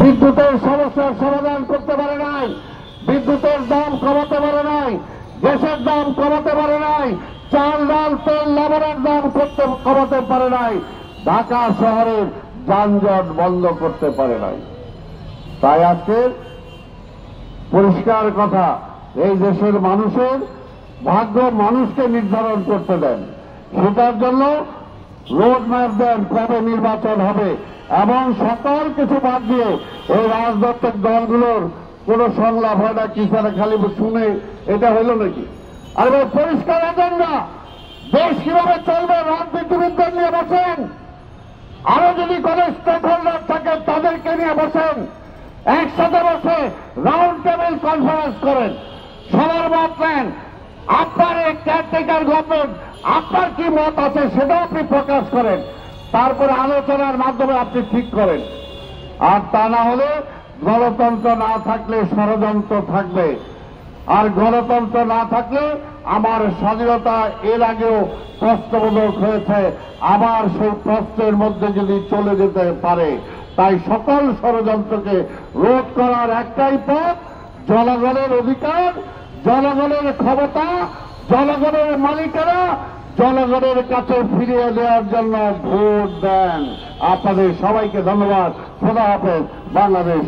বিদ্যুতের সমস্যার সমাধান করতে পারে নাই, বিদ্যুতের দাম কমাতে পারে নাই, গ্যাসের দাম কমাতে পারে নাই, চাল ডাল তেল লবণের দাম কমাতে পারে নাই, ঢাকা শহরের যানজট বন্ধ করতে পারে নাই। তাই আজকে পরিষ্কার কথা, এই দেশের মানুষের ভাগ্য মানুষকে নির্ধারণ করতে দেন, সেটার জন্য রোড ম্যাপ দেন কবে নির্বাচন হবে, এবং সকল কিছু বাদ দিয়ে ওই রাজনৈতিক দলগুলোর কোন সংলাপ হয় না, কিসারা খালি শুনে এটা হইল নাকি? আর পরিষ্কার এজেন্ডা, দেশ কিভাবে চলবে রাজনীতিবিদদের নিয়ে বসেন, আরো যদি কোন স্টেক হোল্ডার থাকে তাদেরকে নিয়ে বসেন, একসাথে বসে রাউন্ড টেবিল কনফারেন্স করেন, সবার মত নেন। আপনার এই কেয়ারটেকার গভর্নমেন্ট, আপনার কি মত আছে সেটাও আপনি প্রকাশ করেন, তারপরে আলোচনার মাধ্যমে আপনি ঠিক করেন। আর তা না হলে গণতন্ত্র না থাকলে ষড়যন্ত্র থাকবে, আর গণতন্ত্র না থাকলে আমার স্বাধীনতা এর আগেও প্রশ্নবোধক হয়েছে, আবার সেই প্রশ্নের মধ্যে যদি চলে যেতে পারে। তাই সকল ষড়যন্ত্রকে রোধ করার একটাই পথ, জনগণের অধিকার, জনগণের ক্ষমতা, জনগণের মালিকানা জনগণের কাছে ফিরিয়ে দেওয়ার জন্য ভোট দেন। আপনাদের সবাইকে ধন্যবাদ। খোদা হাফেজ। বাংলাদেশ।